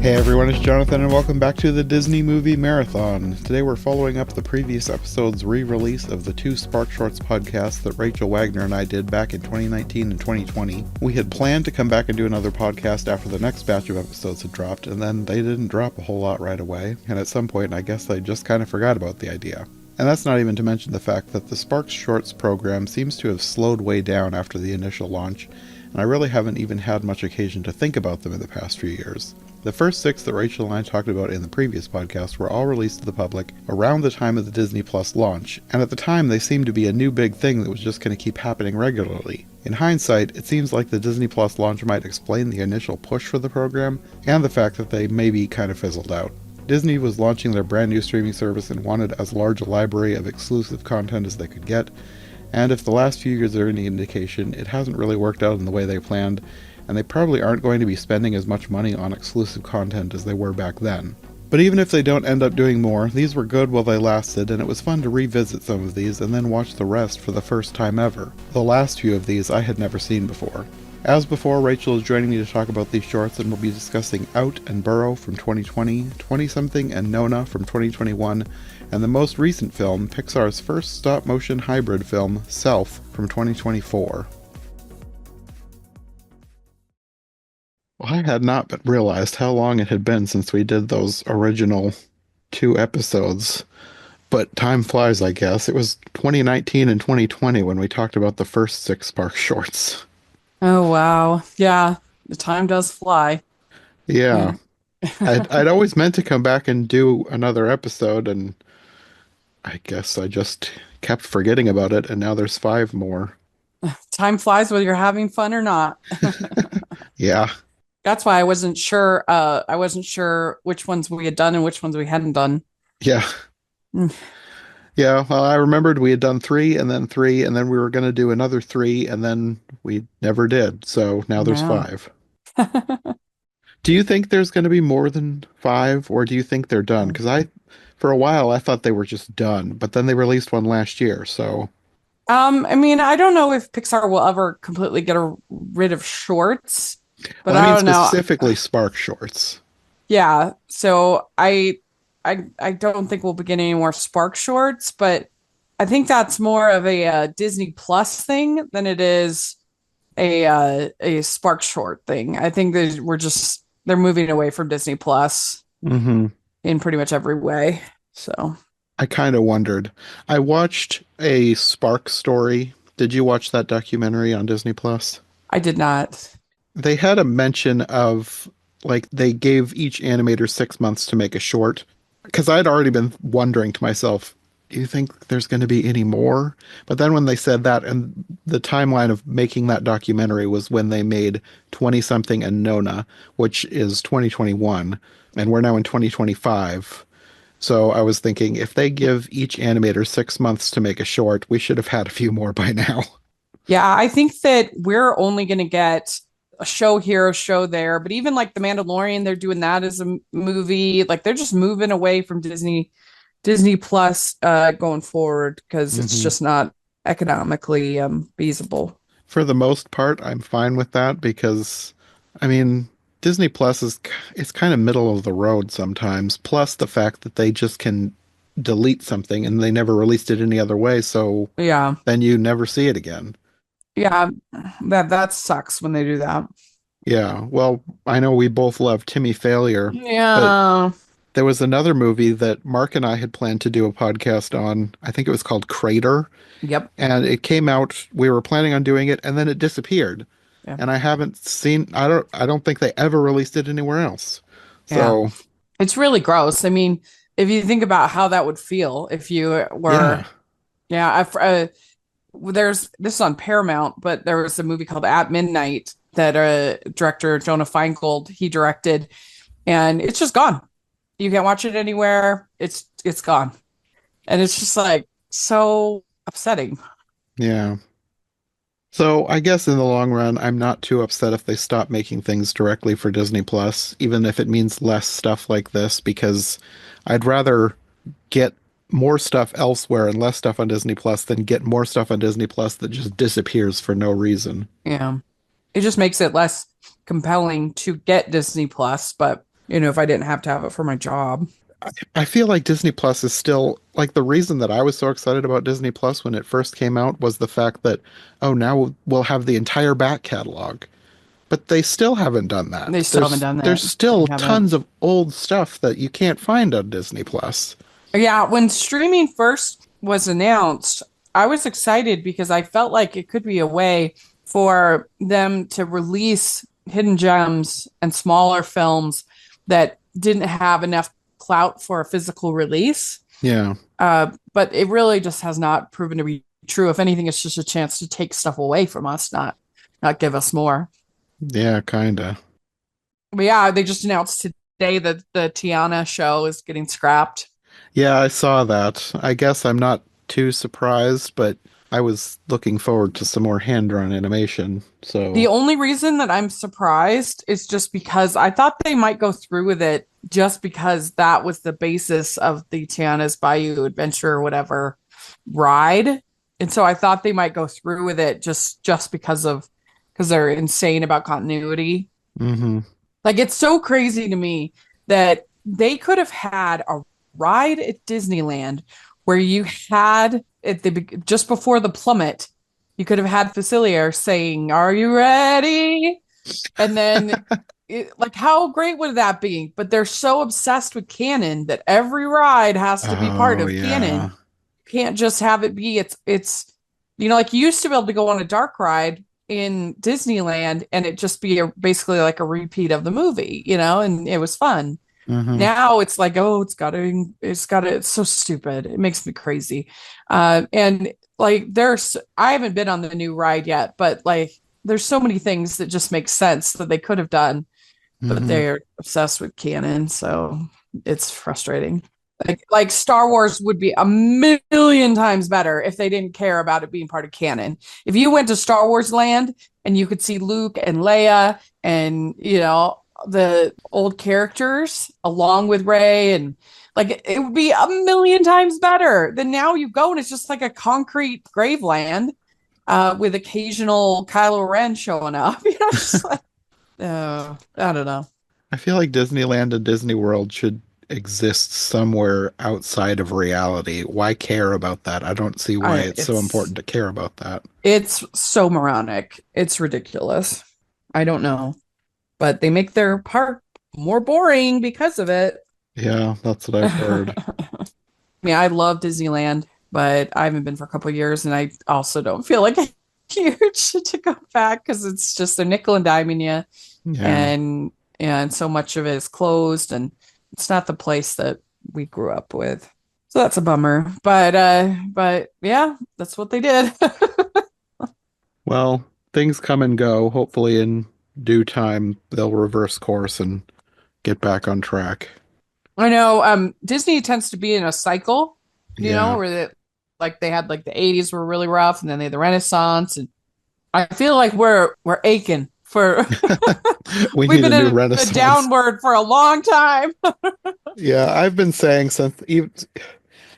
Hey everyone, it's Jonathan and welcome back to the Disney Movie Marathon. Today we're following up the previous episode's re-release of the two SparkShorts podcasts that Rachel Wagner and I did back in 2019 and 2020. We had planned to come back and do another podcast after the next batch of episodes had dropped, and then they didn't drop a whole lot right away, and at some point I guess I just kind of forgot about the idea. And that's not even to mention the fact that the SparkShorts program seems to have slowed way down after the initial launch, and I really haven't even had much occasion to think about them in the past few years. The first 6 that Rachel and I talked about in the previous podcast were all released to the public around the time of the Disney Plus launch, and at the time they seemed to be a new big thing that was just going to keep happening regularly. In hindsight, it seems like the Disney Plus launch might explain the initial push for the program, and the fact that they maybe kind of fizzled out. Disney was launching their brand new streaming service and wanted as large a library of exclusive content as they could get, and if the last few years are any indication, it hasn't really worked out in the way they planned, and they probably aren't going to be spending as much money on exclusive content as they were back then. But even if they don't end up doing more, these were good while they lasted, and it was fun to revisit some of these and then watch the rest for the first time ever. The last few of these I had never seen before. As before, Rachel is joining me to talk about these shorts, and we'll be discussing Out and Burrow from 2020, 20-something and Nona from 2021, and the most recent film, Pixar's first stop-motion hybrid film, Self, from 2024. Well, I had not realized how long it had been since we did those original 2 episodes, but time flies, I guess. It was 2019 and 2020 when we talked about the first 6 SparkShorts. Oh, wow. Yeah, the time does fly. Yeah. I'd always meant to come back and do another episode, and I guess I just kept forgetting about it, and now there's 5 more. Time flies whether you're having fun or not. Yeah. That's why I wasn't sure. I wasn't sure which ones we had done and which ones we hadn't done. Yeah. Mm. Yeah, well, I remembered we had done 3 and then 3, and then we were going to do another 3, and then we never did. So now there's No. 5. Do you think there's going to be more than 5, or do you think they're done? Because for a while, I thought they were just done, but then they released one last year, so. I mean, I don't know if Pixar will ever completely get rid of shorts, but Well, I I mean don't know. specifically SparkShorts. Yeah, so I don't think we'll be getting any more SparkShorts, but I think that's more of a Disney Plus thing than it is a SparkShort thing. I think that they're moving away from Disney Plus Mm-hmm. in pretty much every way. So I kind of wondered. I watched a Spark Story. Did you watch that documentary on Disney Plus? I did not. They had a mention of, like, they gave each animator 6 months to make a short. Because I'd already been wondering to myself, do you think there's going to be any more? But then when they said that, and the timeline of making that documentary was when they made 20-something and Nona, which is 2021, and we're now in 2025. So I was thinking, if they give each animator 6 months to make a short, we should have had a few more by now. Yeah, I think that we're only going to get a show here, a show there. But even like The Mandalorian, they're doing that as a movie. Like they're just moving away from Disney Plus going forward because it's Hmm. just not economically feasible. For the most part, I'm fine with that because, I mean, Disney Plus it's kind of middle of the road sometimes. Plus the fact that they just can delete something and they never released it any other way, so Yeah. then you never see it again. Yeah, that sucks when they do that. Yeah, well, I know we both love Timmy Failure, but Yeah. there was another movie that Mark and I had planned to do a podcast on. I think it was called Crater, Yep. and it came out, we were planning on doing it, and then it disappeared. Yeah. And I haven't seen, I don't think they ever released it anywhere else. Yeah. So, It's really gross. I mean, if you think about how that would feel if you were, yeah. yeah, there's this is on Paramount, but there was a movie called At Midnight that director Jonah Feingold he directed, and it's just gone. You can't watch it anywhere. It's gone, and it's just like so upsetting. Yeah. So I guess in the long run, I'm not too upset if they stop making things directly for Disney Plus, even if it means less stuff like this, because I'd rather get more stuff elsewhere and less stuff on Disney Plus than get more stuff on Disney Plus that just disappears for no reason. Yeah, it just makes it less compelling to get Disney Plus, but if I didn't have to have it for my job. I feel like Disney Plus is still like the reason that I was so excited about Disney Plus when it first came out was the fact that, oh, now we'll have the entire back catalog. But they still haven't done They that. still haven't done There's that. They still haven't. tons of old stuff that you can't find on Disney Plus. Yeah, when streaming first was announced, I was excited because I felt like it could be a way for them to release hidden gems and smaller films that didn't have enough clout for a physical release. Yeah. But it really just has not proven to be true. If anything, it's just a chance to take stuff away from us, not give us more. Yeah, kinda. But yeah, they just announced today that the Tiana show is getting scrapped. Yeah, I saw that. I guess I'm not too surprised, but I was looking forward to some more hand-drawn animation. The So, only reason that I'm surprised is just because I thought they might go through with it just because that was the basis of the Tiana's Bayou Adventure or whatever ride. And so I thought they might go through with it just because they're insane about continuity. hmm. Like it's so crazy to me that they could have had a ride at Disneyland where you had at the just before the plummet, you could have had Facilier saying, "Are you ready?" And then like how great would that be? But they're so obsessed with canon that every ride has to be part Oh of yeah. canon. You can't just have it be it's like you used to be able to go on a dark ride in Disneyland and it just be basically like a repeat of the movie, and it was fun. Hmm. Now it's like, oh, it's so stupid. It makes me crazy. And like I haven't been on the new ride yet, but like there's so many things that just make sense that they could have done, but Hmm. they're obsessed with canon, so it's frustrating. Like Star Wars would be a million times better if they didn't care about it being part of canon. If you went to Star Wars land and you could see Luke and Leia and the old characters along with Rey, and like it would be a million times better than now you go and it's just like a concrete graveland with occasional Kylo Ren showing up. Just like, I don't know. I feel like Disneyland and Disney World should exist somewhere outside of reality. Why care about that? I don't see why I it's so it's important to care about that. it's so moronic. It's ridiculous. I don't know, but they make their park more boring because of it. Yeah, that's what I've heard. I mean, I love Disneyland, but I haven't been for a couple of years, and I also don't feel like a huge to go back because it's just a nickel and diming you, Yeah. and so much of it is closed, and it's not the place that we grew up with. So that's a bummer. But yeah, that's what they did. Well, things come and go. Hopefully, in due time, they'll reverse course and get back on track. I know Disney tends to be in a cycle, Yeah. where like they had like the 80s were really rough and then they had the Renaissance, and I feel like we're aching for We we've need a been new in a renaissance. downward for a long time. Yeah, I've been saying since even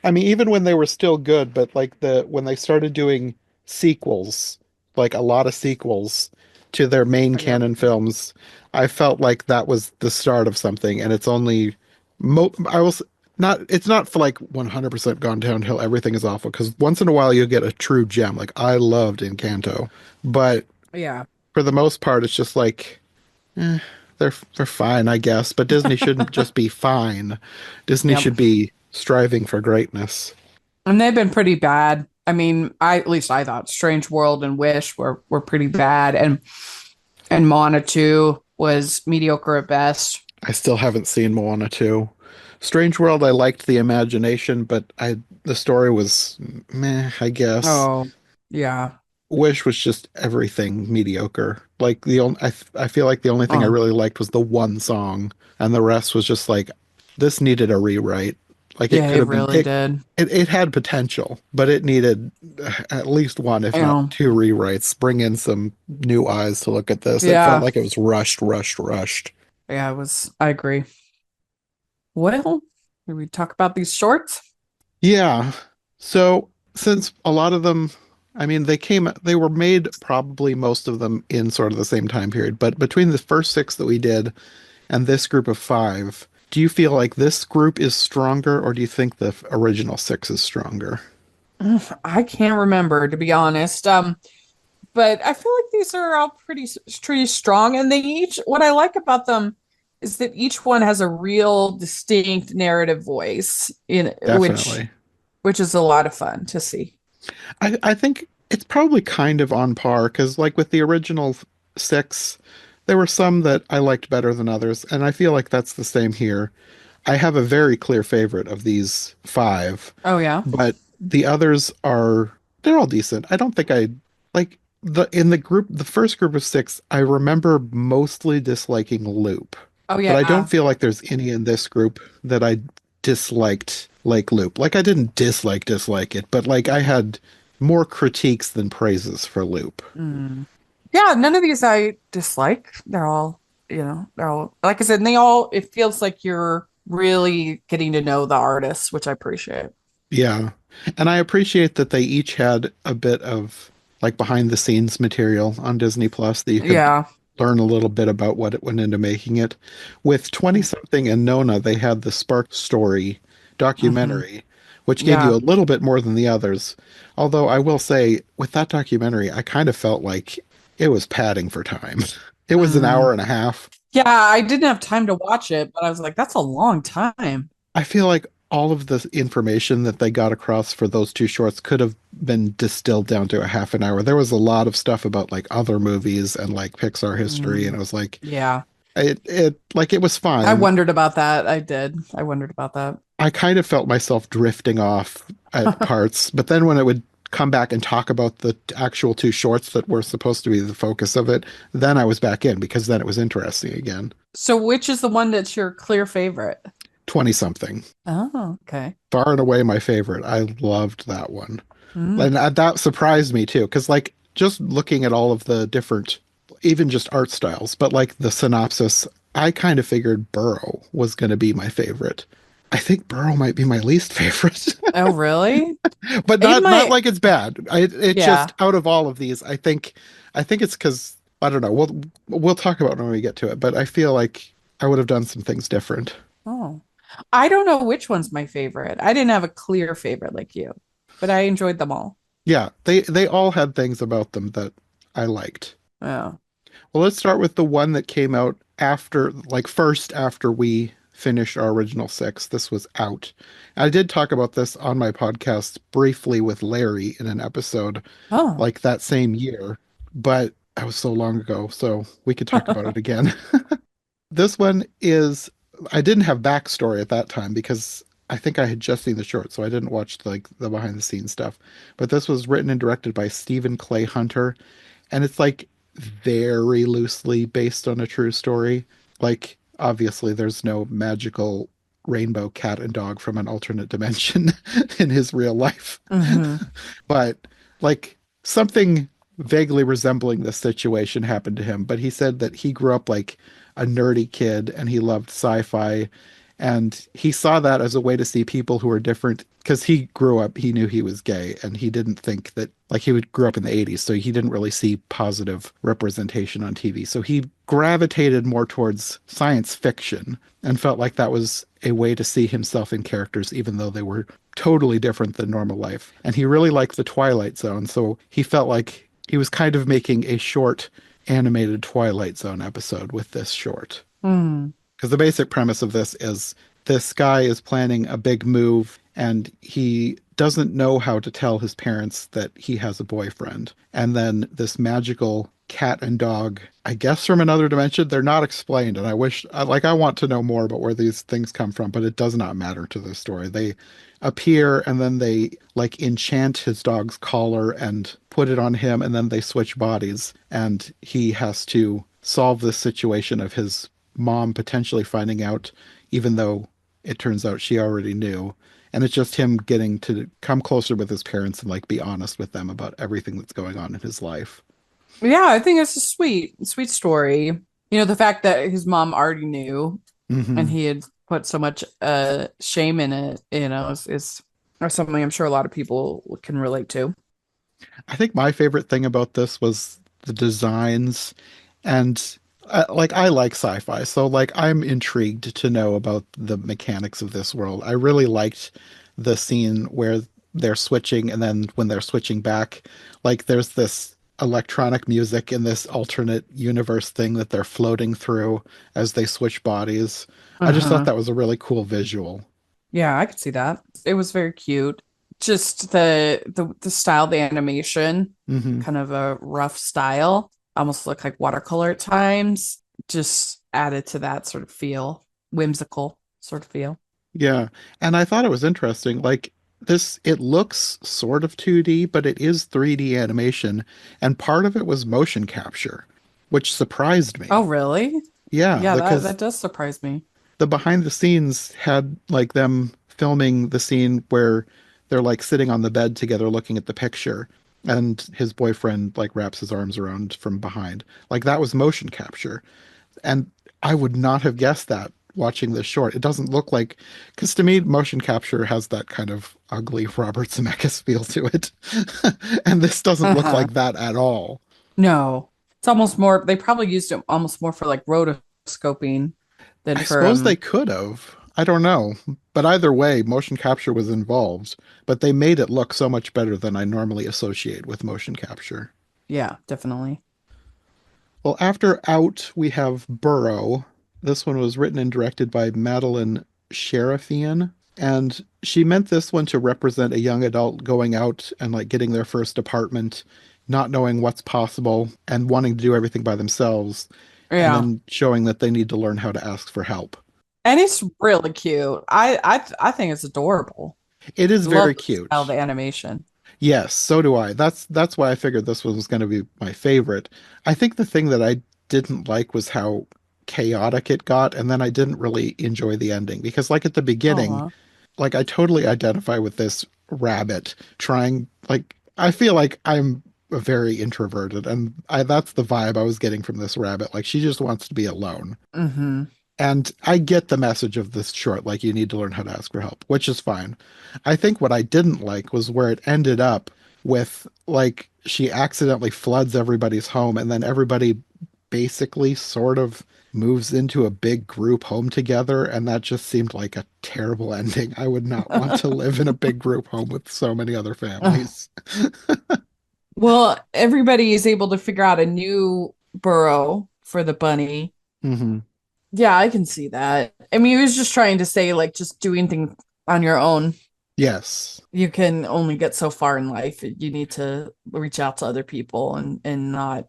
I mean even when they were still good, but like the when they started doing sequels, like a lot of sequels to their main Yep. canon films, I felt like that was the start of something and it's only I will not it's not for like 100% gone downhill. Everything is awful because once in a while you get a true gem. Like I loved Encanto, but Yeah. for the most part it's just like eh, they're fine, I guess. But Disney shouldn't just be fine. Disney Yep. should be striving for greatness. And they've been pretty bad. I mean, at least I thought Strange World and Wish were pretty bad, and Moana 2 was mediocre at best. I still haven't seen Moana 2. Strange World, I liked the imagination, but the story was meh, I guess. Oh, yeah. Wish was just everything mediocre. Like I feel like the only thing I Oh, really liked was the one song, and the rest was just like this needed a rewrite. Like it yeah, could it have been really did. it had potential, but it needed at least one, if You not know, two rewrites. Bring in some new eyes to look at this. It felt yeah. like it was rushed, rushed, rushed. Yeah, I agree. Well, did we talk about these shorts? Yeah. So since a lot of them, I mean, they were made probably most of them in sort of the same time period, but between the first six that we did and this group of five, do you feel like this group is stronger, or do you think the original six is stronger? I can't remember, to be honest. But I feel like these are all pretty strong, and they each. What I like about them is that each one has a real distinct narrative voice in Definitely. which is a lot of fun to see. I think it's probably kind of on par because, like with the original six, there were some that I liked better than others, and I feel like that's the same here. I have a very clear favorite of these five, Oh yeah. but the others are they're all decent. I don't think I like the first group of six, I remember mostly disliking Loop. Oh But I don't yeah. feel like there's any in this group that I disliked like Loop. Like I didn't dislike it, but like I had more critiques than praises for Loop. Mm. Yeah, none of these I dislike. They're all like I said, and they all it feels like you're really getting to know the artists, which I appreciate. Yeah. And I appreciate that they each had a bit of like behind the scenes material on Disney Plus that you could Yeah. learn a little bit about what it went into making it. With 20 Mm-hmm. something and Nona, they had the Spark Story Mm-hmm. documentary, which gave you Yeah. a little bit more than the others. Although I will say, with that documentary, I kind of felt like it was padding for time. It was an Mm. hour and a half. Yeah, I didn't have time to watch it, but I was like, that's a long time. I feel like all of the information that they got across for those two shorts could have been distilled down to a half an hour. There was a lot of stuff about like other movies and like Pixar history, and Mm. it was like Yeah. it was I fine. wondered about that. I did. I wondered about that. I kind of felt myself drifting off at parts, but then when it would come back and talk about the actual two shorts that were supposed to be the focus of it, then I was back in because then it was interesting again. So which is the one that's your clear favorite? 20 something. Oh, okay. Far and away my favorite. I loved that one. Mm. And that surprised me too, because like just looking at all of the different, even just art styles, but like the synopsis, I kind of figured Burrow was going to be my favorite. I think Burrow might be my least favorite, Oh, really? but In not my like it's bad. It Yeah. just out of all of these, I think it's because I don't know. We'll talk about it when we get to it, but I feel like I would have done some things different. Oh. I don't know which one's my favorite. I didn't have a clear favorite like you, but I enjoyed them all. Yeah, they all had things about them that I liked. Yeah. Well, let's start with the one that came out after, like first after we finished our original six. This was out. I did talk about this on my podcast briefly with Larry in an episode Oh. like that same year, but that was so long ago, so we could talk about it again. This one is, I didn't have backstory at that time because I think I had just seen the short, so I didn't watch like the behind the scenes stuff. But this was written and directed by Stephen Clay Hunter, and it's like very loosely based on a true story. Like, obviously, there's no magical rainbow cat and dog from an alternate dimension in his real life, Hmm. but like something vaguely resembling this situation happened to him. But he said that he grew up like a nerdy kid and he loved sci-fi, and he saw that as a way to see people who are different because he grew up, he knew he was gay, and he didn't think that, like, he would grew up in the 80s, so he didn't really see positive representation on TV. So he gravitated more towards science fiction and felt like that was a way to see himself in characters, even though they were totally different than normal life. And he really liked the Twilight Zone, so he felt like he was kind of making a short animated Twilight Zone episode with this short. Hmm. Because the basic premise of this guy is planning a big move and he doesn't know how to tell his parents that he has a boyfriend. And then this magical cat and dog, I guess from another dimension, they're not explained. And I want to know more about where these things come from, but it does not matter to the story. They appear and then they like enchant his dog's collar and put it on him, and then they switch bodies. And he has to solve this situation of his mom potentially finding out, even though it turns out she already knew. And it's just him getting to come closer with his parents and like be honest with them about everything that's going on in his life. Yeah, I think it's a sweet story. The fact that his mom already knew and Hmm. he had put so much shame in it, is something I'm sure a lot of people can relate to. I think my favorite thing about this was the designs, and I like sci-fi, so like I'm intrigued to know about the mechanics of this world. I really liked the scene where they're switching, and then when they're switching back, like there's this electronic music in this alternate universe thing that they're floating through as they switch bodies. I just thought Uh-huh. that was a really cool visual. Yeah, I could see that. It was very cute. Just the style, the animation, Hmm. kind of a rough style, almost looked like watercolor at times, just added to that sort of feel, whimsical sort of feel. Yeah. And I thought it was interesting. Like this, it looks sort of 2D, but it is 3D animation. And part of it was motion capture, which surprised Oh, me. really? Yeah, Yeah, because that does surprise me. the behind the scenes had like them filming the scene where they're like sitting on the bed together looking at the picture and his boyfriend like wraps his arms around from behind. Like that was motion capture. And I would not have guessed that watching this short. It doesn't look like, because to me, motion capture has that kind of ugly Robert Zemeckis feel to it. And this doesn't look Uh-huh. like that at all. No, it's almost more, they probably used it almost more for like rotoscoping than I for suppose they could have. I don't know. But either way, motion capture was involved, but they made it look so much better than I normally associate with motion capture. yeah, definitely. Well, after Out, we have Burrow. This one was written and directed by Madeline Sherifian. And she meant this one to represent a young adult going out and like getting their first apartment, not knowing what's possible and wanting to do everything by themselves, and Yeah. then showing that they need to learn how to ask for help. And it's really cute. I think it's adorable. It is Love very the style of cute. the animation. Yes, so do I. That's why I figured this one was going to be my favorite. I think the thing that I didn't like was how chaotic it got, and then I didn't really enjoy the ending because like at the beginning, Oh, like I totally identify with this rabbit trying like I feel like I'm very introverted and that's the vibe I was getting from this rabbit. Like she just wants to be alone. mm-hmm. And I get the message of this short, like you need to learn how to ask for help, which is fine. I think what I didn't like was where it ended up with like she accidentally floods everybody's home and then everybody basically sort of moves into a big group home together. And that just seemed like a terrible ending. I would not want to live in a big group home with so many other families. Well, everybody is able to figure out a new burrow for the bunny. Hmm. Yeah, I can see that. I mean, he was just trying to say, like, just doing things on your own. Yes. You can only get so far in life. You need to reach out to other people and not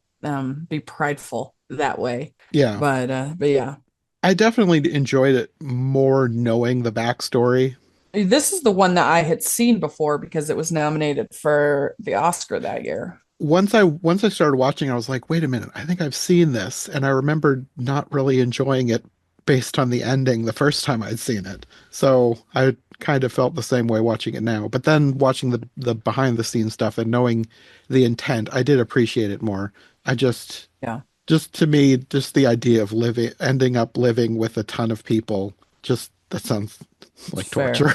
be prideful that way. Yeah. But yeah, I definitely enjoyed it more knowing the backstory. this is the one that I had seen before because it was nominated for the Oscar that year. Once I started watching, I was like, wait a minute, I think I've seen this, and I remembered not really enjoying it based on the ending the first time I'd seen it. So I kind of felt the same way watching it now. But then watching the behind the scenes stuff and knowing the intent, I did appreciate it more. I Yeah, just to me, just the idea of ending up living with a ton of people, just that sounds it's like fair. torture.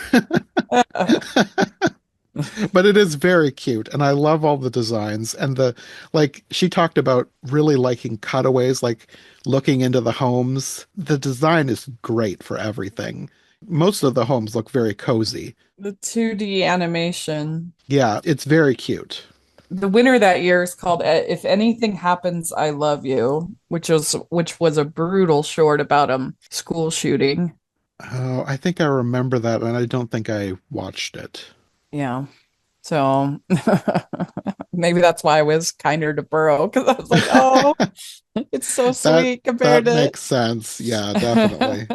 But it is very cute and I love all the designs and the like she talked about really liking cutaways like looking into the homes. The design is great for everything. Most of the homes look very cozy. The 2D animation. Yeah, it's very cute. The winner that year is called "If Anything Happens, I Love You," which was a brutal short about school shooting. Oh, I think I remember that and I don't think I watched it. Yeah. So maybe that's why I was kinder to Burrow because I was like, oh, it's so That sweet compared that to makes sense. Yeah, definitely.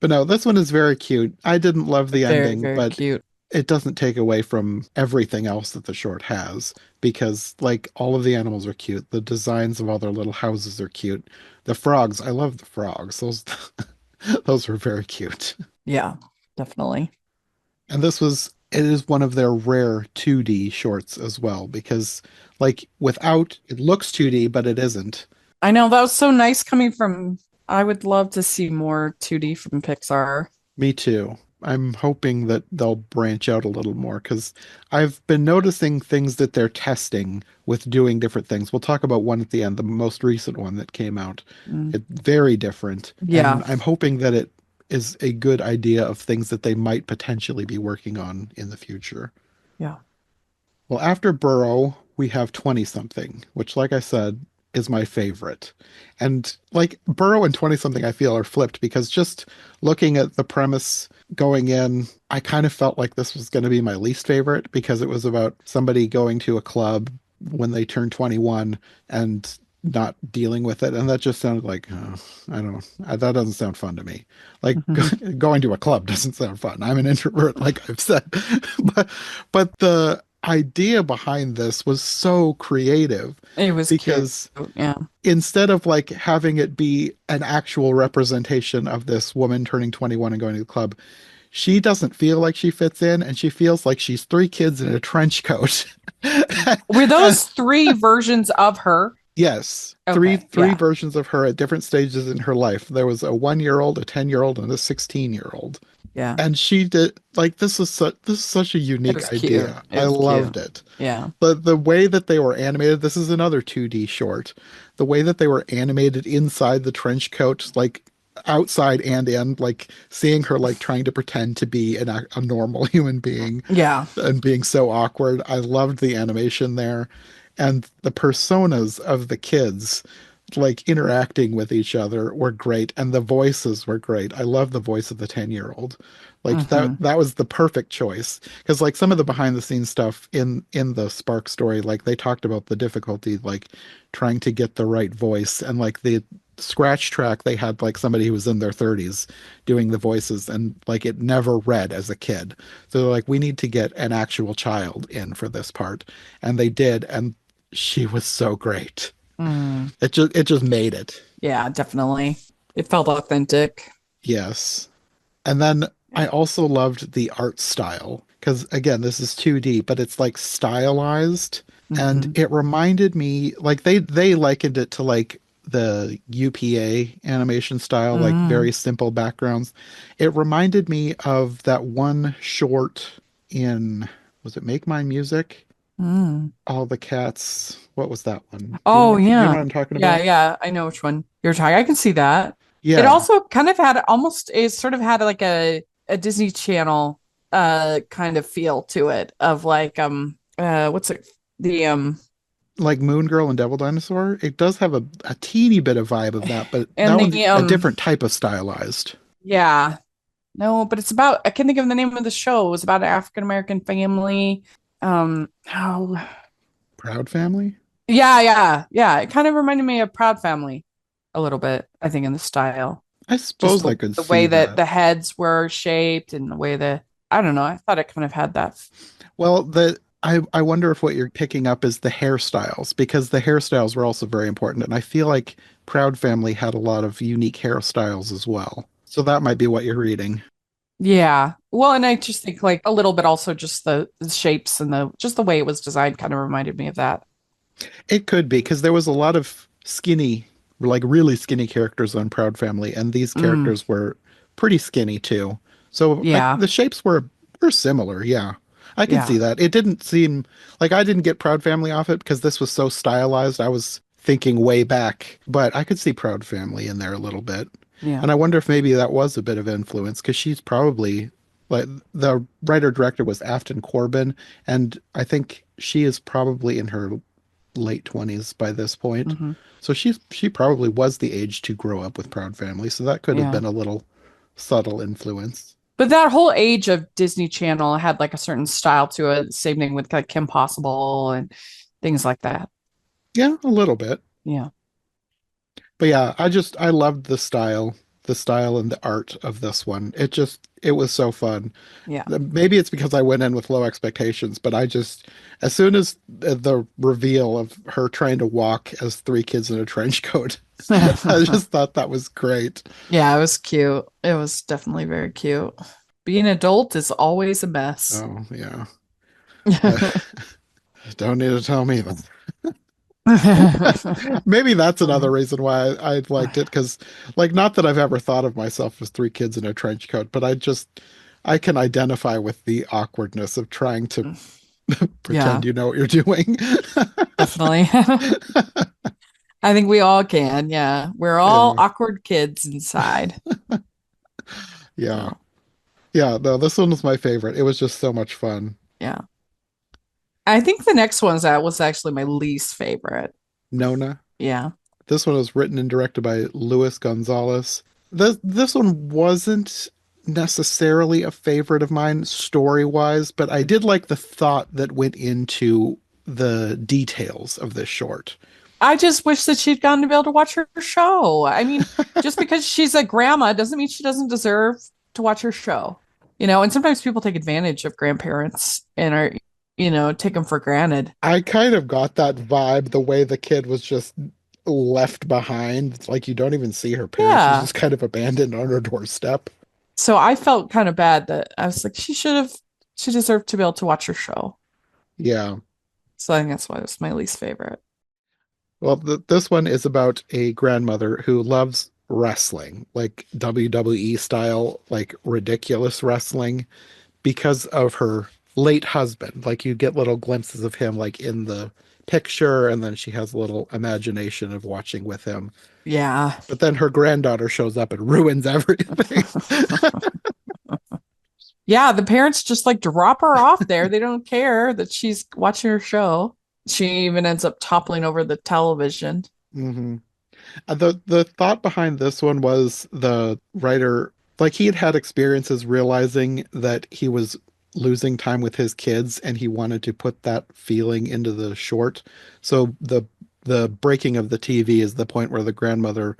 But no, this one is very cute. I didn't love the very, ending, very but cute. it doesn't take away from everything else that the short has because like all of the animals are cute. The designs of all their little houses are cute. The frogs, I love the frogs. Those those were very cute. Yeah, definitely. And this was it is one of their rare 2D shorts as well because like without it looks 2D but it isn't. I know that was so nice coming from. I would love to see more 2D from Pixar. Me too. I'm hoping that they'll branch out a little more because I've been noticing things that they're testing with doing different things. We'll talk about one at the end, the most recent one that came out. Mm. It's very different, Yeah. and I'm hoping that it is a good idea of things that they might potentially be working on in the future. Yeah. Well, after Burrow, we have 20 something, which, like I said, is my favorite. And like Burrow and 20 something, I feel are flipped because just looking at the premise going in, I kind of felt like this was going to be my least favorite because it was about somebody going to a club when they turn 21 and not dealing with it. And that just sounded like, oh, I don't know, that doesn't sound fun to me. Like Hmm. going to a club doesn't sound fun. I'm an introvert, like I've said. but but the idea behind this was so creative It was cute. because Yeah. instead of like having it be an actual representation of this woman turning 21 and going to the club, she doesn't feel like she fits in and she feels like she's three kids in a trench coat. Were And those three versions of her? yes, Okay. three Yeah. versions of her at different stages in her life. There was a 1 year old, a 10 year old, and a 16-year old. Yeah. And she did like this is such a It unique was cute. idea. It I was cute. loved it. Yeah. The way that they were animated, this is another 2D short. The way that they were animated inside the trench coat, like outside and in, like seeing her like trying to pretend to be a normal human being Yeah. and being so awkward. I loved the animation there and the personas of the kids like interacting with each other were great and the voices were great. I love the voice of the 10-year-old. Like Hmm. that was the perfect choice because like some of the behind the scenes stuff in the Spark story like they talked about the difficulty like trying to get the right voice and like the scratch track they had like somebody who was in their 30s doing the voices and like it never read as a kid. So they're like we need to get an actual child in for this part and they did and she was so great. Mm. It just made it. Yeah, definitely. It felt authentic. Yes. And then I also loved the art style because again, this is 2D, but it's like stylized and Hmm. it reminded me like they likened it to like the UPA animation style, like Mm. very simple backgrounds. It reminded me of that one short in was it Make Mine Music? Mm. All the cats. What was that one? Oh, Do you know yeah. what I'm talking Yeah, about? yeah. I know which one you're talking. I can see that. It Yeah. also kind of had almost it sort of had like a Disney Channel kind of feel to it of like what's it the Like Moon Girl and Devil Dinosaur, it does have a teeny bit of vibe of that, but and that one's the a different type of stylized. yeah. No, but it's about I can't think of the name of the show. It was about an African American family. Oh Proud Family? yeah, yeah, yeah. It kind of reminded me of Proud Family a little bit, I think, in the style. I Just suppose I could the see way that that. the heads were shaped and the way the I don't know. I thought it kind of had that. Well, I wonder if what you're picking up is the hairstyles because the hairstyles were also very important, and I feel like Proud Family had a lot of unique hairstyles as well. So that might be what you're reading. Yeah. Well, and I just think like a little bit also just the shapes and the just the way it was designed kind of reminded me of that. It could be because there was a lot of skinny, like really skinny characters on Proud Family, and these Mm, characters were pretty skinny too. So yeah. the shapes were similar. Yeah, I can see Yeah. that. It didn't seem like I didn't get Proud Family off it because this was so stylized. I was thinking way back, but I could see Proud Family in there a little bit. Yeah. And I wonder if maybe that was a bit of influence because she's probably like the writer director was Afton Corbin, and I think she is probably in her late 20s by this point. Hmm. So she probably was the age to grow up with Proud Family, so that could have Yeah. been a little subtle influence. But that whole age of Disney Channel had like a certain style to it. Same thing with like Kim Possible and things like that. Yeah, a little bit. Yeah. But yeah, I loved the style and the art of this one. It was so fun. Yeah. Maybe it's because I went in with low expectations, but I just as soon as the reveal of her trying to walk as three kids in a trench coat, I just thought that was great. Yeah, it was cute. It was definitely very cute. Being an adult is always a mess. Oh, yeah. Uh, don't need to tell me that. Maybe that's another reason why I liked it because, like, not that I've ever thought of myself as three kids in a trench coat, but I can identify with the awkwardness of trying to Yeah, pretend you know what you're doing. definitely. I think we all can. Yeah. We're all Yeah. awkward kids inside. Yeah. So, Yeah. No, this one was my favorite. It was just so much fun. yeah. I think the next one that was actually my least favorite. Nona. Yeah. This one was written and directed by Luis Gonzalez. This one wasn't necessarily a favorite of mine story wise, but I did like the thought that went into the details of this short. I just wish that she'd gotten to be able to watch her show. I mean, just because she's a grandma doesn't mean she doesn't deserve to watch her show. And sometimes people take advantage of grandparents and take them for granted. I kind of got that vibe the way the kid was just left behind. It's like you don't even see her parents. She's Yeah. just kind of abandoned on her doorstep. So I felt kind of bad that I was like, she deserved to be able to watch her show. Yeah. So I think that's why it was my least favorite. Well, this one is about a grandmother who loves wrestling, like WWE style, like ridiculous wrestling, because of her late husband. Like you get little glimpses of him, like in the picture, and then she has a little imagination of watching with him. Yeah. But then her granddaughter shows up and ruins everything. Yeah, the parents just like drop her off there. They don't care that she's watching her show. She even ends up toppling over the television. hmm the thought behind this one was the writer, like he had had experiences realizing that he was losing time with his kids, and he wanted to put that feeling into the short. So the breaking of the TV is the point where the grandmother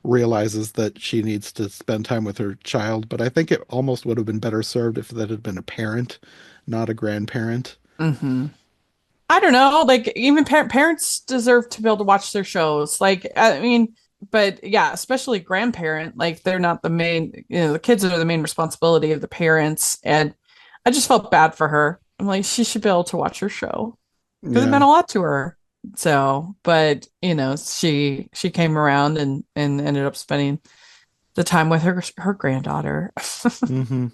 realizes that she needs to spend time with her child. But I think it almost would have been better served if that had been a parent, not a grandparent. Hmm. I don't know. Like even parents deserve to be able to watch their shows. Like I mean, but yeah, especially grandparent. Like they're not the main. The kids are the main responsibility of the parents. And I just felt bad for her. I'm like, she should be able to watch her show because it Yeah. meant a lot to her. So, but she came around and ended up spending the time with her granddaughter. hmm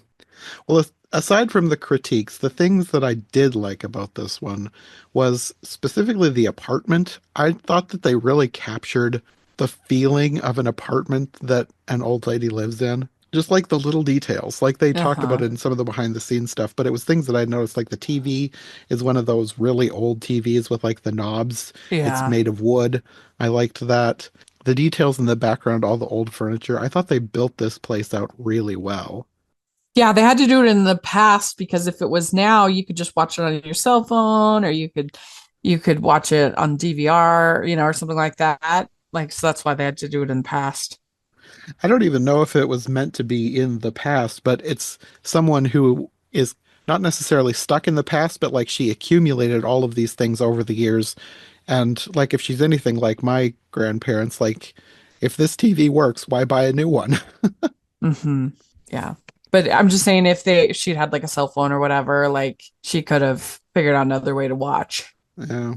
Well, aside from the critiques, the things that I did like about this one was specifically the apartment. I thought that they really captured the feeling of an apartment that an old lady lives in. Just like the little details, like they talked about Uh-huh. it in some of the behind the scenes stuff, but it was things that I noticed, like the TV is one of those really old TVs with like the knobs. It's Yeah. made of wood. I liked that. The details in the background, all the old furniture. I thought they built this place out really well. Yeah, they had to do it in the past because if it was now, you could just watch it on your cell phone or you could watch it on DVR, or something like that. Like so that's why they had to do it in the past. I don't even know if it was meant to be in the past, but it's someone who is not necessarily stuck in the past, but like she accumulated all of these things over the years. And like if she's anything like my grandparents, like if this TV works, why buy a new one? Hmm. Yeah. But I'm just saying if she'd had like a cell phone or whatever, like she could have figured out another way to watch. Yeah.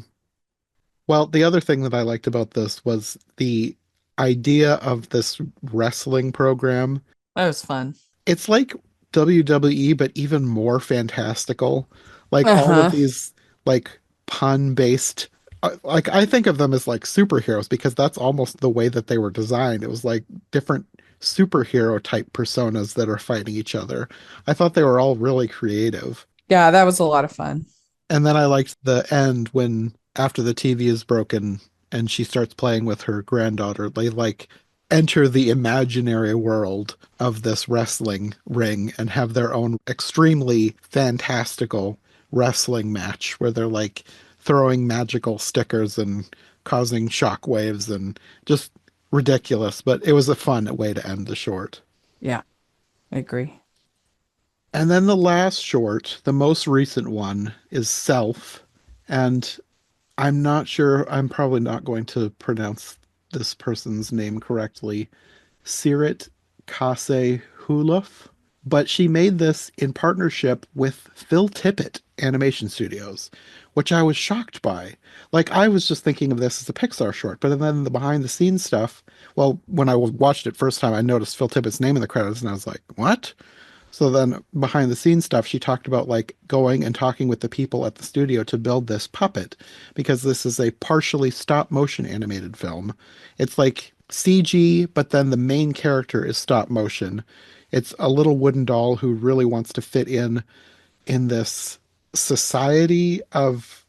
Well, the other thing that I liked about this was the idea of this wrestling program. That was fun. It's like WWE, but even more fantastical. Like all of Uh-huh. these like pun-based, like I think of them as like superheroes because that's almost the way that they were designed. It was like different superhero type personas that are fighting each other. I thought they were all really creative. Yeah, that was a lot of fun. And then I liked the end when after the TV is broken and she starts playing with her granddaughter, they like enter the imaginary world of this wrestling ring and have their own extremely fantastical wrestling match where they're like throwing magical stickers and causing shock waves and just ridiculous, but it was a fun way to end the short. Yeah, I agree. And then the last short, the most recent one, is Self. And I'm not sure, I'm probably not going to pronounce this person's name correctly. Sirit Kase Huluf. But she made this in partnership with Phil Tippett Animation Studios, which I was shocked by. Like, I was just thinking of this as a Pixar short, but then the behind the scenes stuff, well, when I watched it first time, I noticed Phil Tippett's name in the credits, and I was like, what? So then behind the scenes stuff, she talked about like going and talking with the people at the studio to build this puppet because this is a partially stop motion animated film. It's like CG, but then the main character is stop motion. It's a little wooden doll who really wants to fit in this society of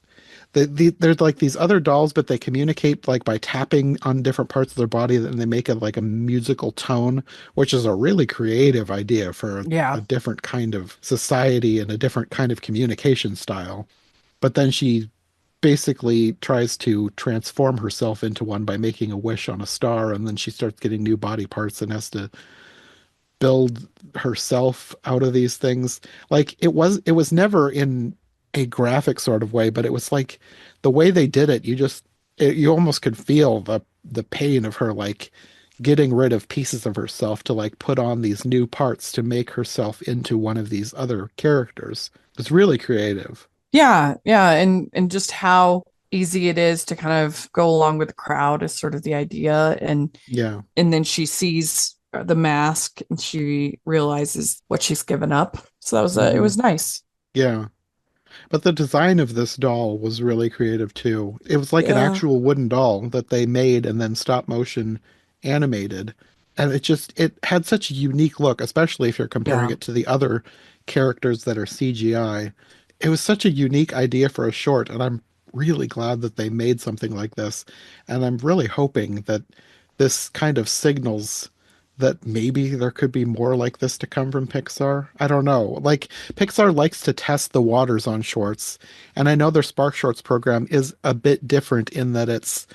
there's like these other dolls, but they communicate like by tapping on different parts of their body, and they make it like a musical tone, which is a really creative idea for Yeah. a different kind of society and a different kind of communication style. But then she basically tries to transform herself into one by making a wish on a star, and then she starts getting new body parts and has to build herself out of these things. Like it was never in a graphic sort of way, but it was like the way they did it, you almost could feel the pain of her like getting rid of pieces of herself to like put on these new parts to make herself into one of these other characters. It's really creative. Yeah, yeah, and just how easy it is to kind of go along with the crowd is sort of the idea, Yeah. and then she sees the mask and she realizes what she's given up. So that was it Hmm. was nice. Yeah. But the design of this doll was really creative too. It was like an Yeah, actual wooden doll that they made and then stop motion animated. And it had such a unique look, especially if you're comparing yeah, it to the other characters that are CGI. It was such a unique idea for a short, and I'm really glad that they made something like this. And I'm really hoping that this kind of signals that maybe there could be more like this to come from Pixar. I don't know. Like Pixar likes to test the waters on shorts, and I know their SparkShorts program is a bit different in that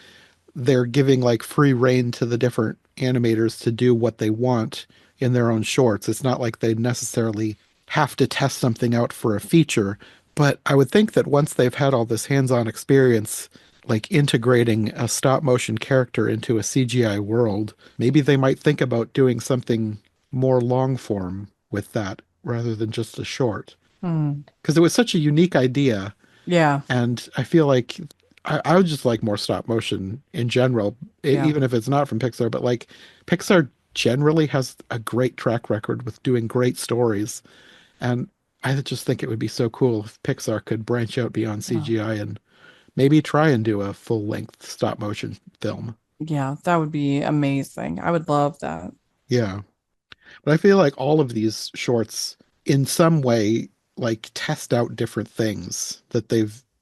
they're giving like free rein to the different animators to do what they want in their own shorts. It's not like they necessarily have to test something out for a feature, but I would think that once they've had all this hands-on experience, like integrating a stop motion character into a CGI world, maybe they might think about doing something more long form with that rather than just a short. hmm, Because it was such a unique idea, yeah, and I feel like I would just like more stop motion in general, yeah, even if it's not from Pixar. But like Pixar generally has a great track record with doing great stories. And I just think it would be so cool if Pixar could branch out beyond yeah, CGI and maybe try and do a full length stop motion film. yeah. That would be amazing. I would love that. Yeah. But I feel like all of these shorts, in some way, like test out different things that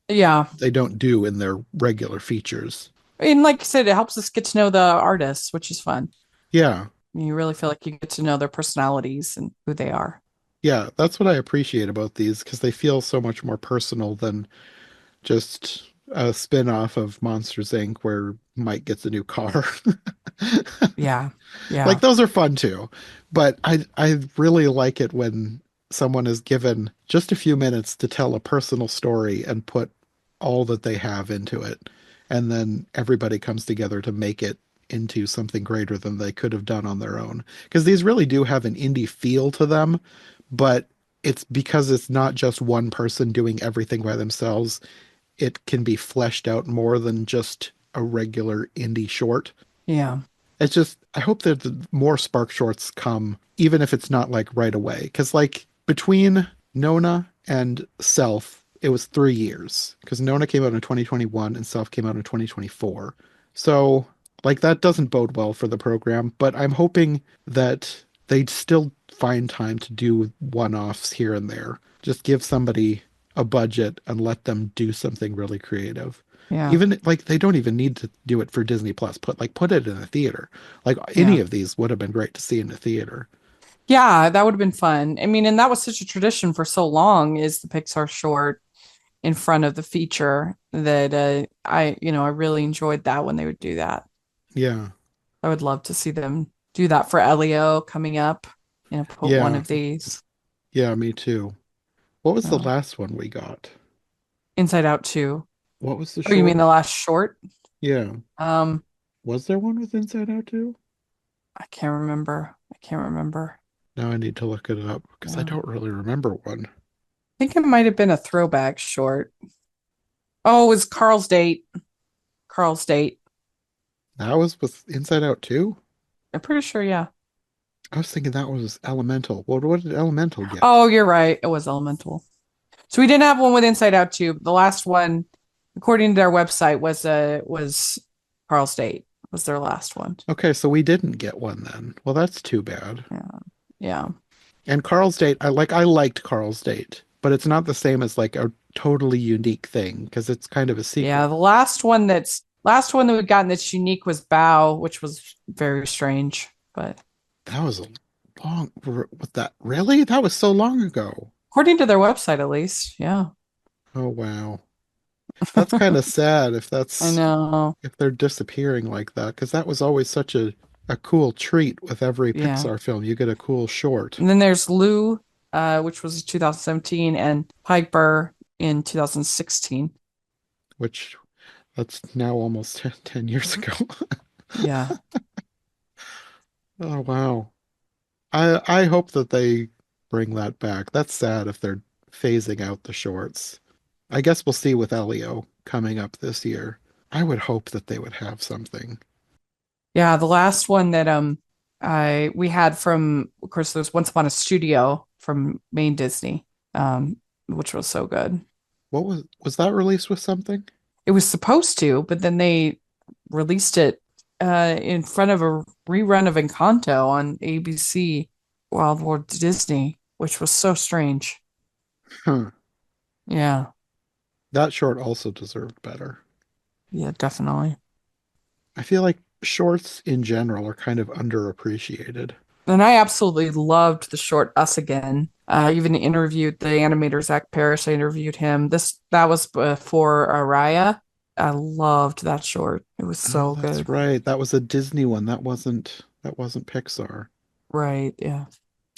Yeah, they don't do in their regular features. and like I said, it helps us get to know the artists, which is fun. Yeah. You really feel like you get to know their personalities and who they are. Yeah, that's what I appreciate about these because they feel so much more personal than just a spin-off of Monsters Inc. where Mike gets a new car. Yeah, Like yeah, those are fun too. But I really like it when someone is given just a few minutes to tell a personal story and put all that they have into it. And then everybody comes together to make it into something greater than they could have done on their own. Because these really do have an indie feel to them, but it's because it's not just one person doing everything by themselves. It can be fleshed out more than just a regular indie short. yeah, It's just I hope that the more Spark Shorts come, even if it's not like right away. Because like between Nona and Self, it was 3 years. Because Nona came out in 2021 and Self came out in 2024. So like that doesn't bode well for the program. But I'm hoping that they'd still find time to do one-offs here and there. Just give somebody a budget and let them do something really creative. yeah, Even like they don't even need to do it for Disney Plus. Put it in a theater. Like any yeah. of these would have been great to see in a theater. Yeah, that would have been fun. I mean, and that was such a tradition for so long is the Pixar short in front of the feature that I really enjoyed that when they would do that. Yeah. I would love to see them do that for Elio coming up, put one Yeah. of these. Yeah, me too. What was the uh, last one we got? Inside Out 2. What was the Oh, you mean short? the last short? Yeah. Um, Was there one with Inside Out too? I can't remember. I can't remember. Now I need to look it up because I Yeah. don't really remember one. I think it might have been a throwback short. Oh, it was Carl's Date. Carl's Date. That was with Inside Out too? I'm pretty sure, yeah. I was thinking that was Elemental. Well, what did Elemental get? Oh, you're right. It was Elemental. So we didn't have one with Inside Out 2. The last one, according to their website, was Carl's Date was their last one. Okay, so we didn't get one then. Well, that's too bad. Yeah. Yeah. And Carl's Date, I liked Carl's Date, but it's not the same as like a totally unique thing because it's kind of a Yeah. sequel. The last one that we'd gotten that's unique was Bow, which was very strange. But That was a was that really? That was so long ago. according to their website, at least. Yeah. Oh wow. That's kind of sad I know. if they're disappearing like that, because that was always such a cool treat with every Yeah. Pixar film. You get a cool short, And then there's Lou, which was 2017, and Piper in 2016. which that's now almost 10 years ago. Yeah. Oh wow. I hope that they bring that back. That's sad if they're phasing out the shorts. I guess we'll see with Elio coming up this year. I would hope that they would have something. Yeah, the last one that I we had from, of course, there's Once Upon a Studio from Maine Disney, which was so good. What was that released with something? It was supposed to, but then they released it in front of a rerun of Encanto on ABC while Walt Disney, which was so strange. Huh. Yeah, That short also deserved better. yeah, definitely. I feel like shorts in general are kind of underappreciated. And I absolutely loved the short Us Again. I even interviewed the animator Zach Parrish. I interviewed him. That was before Araya. I loved that short. It was Oh, so that's good. right. That was a Disney one. That wasn't Pixar. Right, yeah.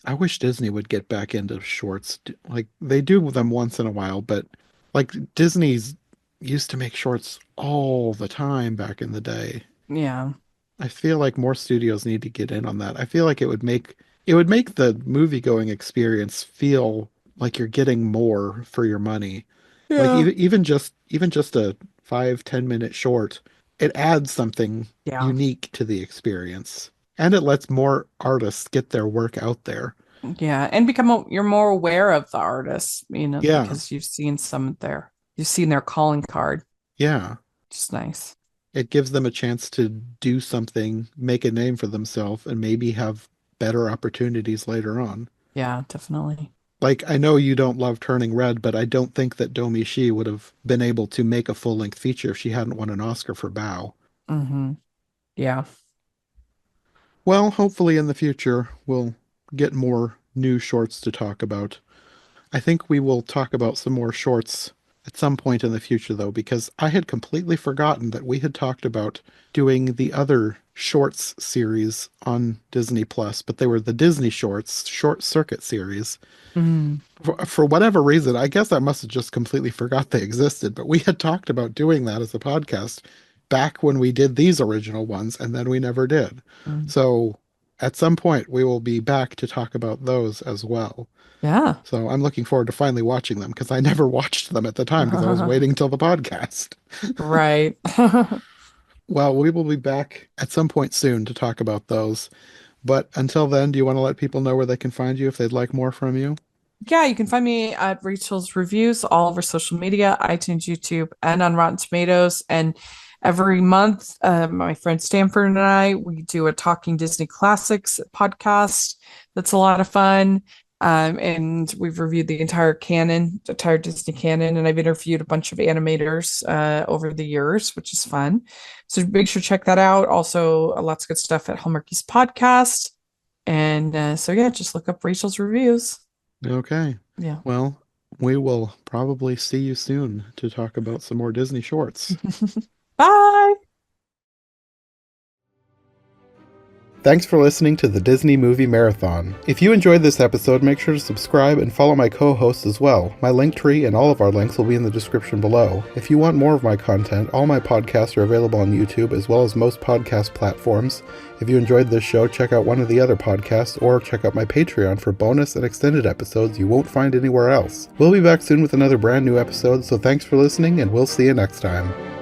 I wish Disney would get back into shorts. Like they do them once in a while, but like Disney's used to make shorts all the time back in the day. Yeah. I feel like more studios need to get in on that. I feel like it would make the movie going experience feel like you're getting more for your money. Like Yeah. even just a 5-10 minute short, it adds something Yeah. unique to the experience. And it lets more artists get their work out there. Yeah. And you're more aware of the artists, Yeah, because you've seen their calling card. yeah. Just nice. It gives them a chance to do something, make a name for themselves, and maybe have better opportunities later on. Yeah, definitely. Like, I know you don't love Turning Red, but I don't think that Domi Shi would have been able to make a full-length feature if she hadn't won an Oscar for Bao. Mm-hmm. Yeah. Well, hopefully in the future we'll get more new shorts to talk about. I think we will talk about some more shorts at some point in the future, though, because I had completely forgotten that we had talked about doing the other shorts series on Disney Plus, but they were the Disney Shorts Short Circuit series. Mm. For whatever reason, I guess I must have just completely forgot they existed, but we had talked about doing that as a podcast back when we did these original ones, and then we never did. Mm. So at some point, we will be back to talk about those as well. Yeah. So I'm looking forward to finally watching them because I never watched them at the time because I was waiting till the podcast. Right. Well, we will be back at some point soon to talk about those. But until then, do you want to let people know where they can find you if they'd like more from you? Yeah, you can find me at Rachel's Reviews, all over social media, iTunes, YouTube, and on Rotten Tomatoes. And every month, my friend Stanford and I, we do a Talking Disney Classics podcast. That's a lot of fun. And we've reviewed the entire Disney canon, and I've interviewed a bunch of animators over the years, which is fun. So make sure to check that out. Also, lots of good stuff at Hallmarkies Podcast. And so, yeah, just look up Rachel's Reviews. Okay. Yeah. Well, we will probably see you soon to talk about some more Disney shorts. Bye. Thanks for listening to the Disney Movie Marathon. If you enjoyed this episode, make sure to subscribe and follow my co-hosts as well. My Linktree and all of our links will be in the description below. If you want more of my content, all my podcasts are available on YouTube as well as most podcast platforms. If you enjoyed this show, check out one of the other podcasts or check out my Patreon for bonus and extended episodes you won't find anywhere else. We'll be back soon with another brand new episode, so thanks for listening and we'll see you next time.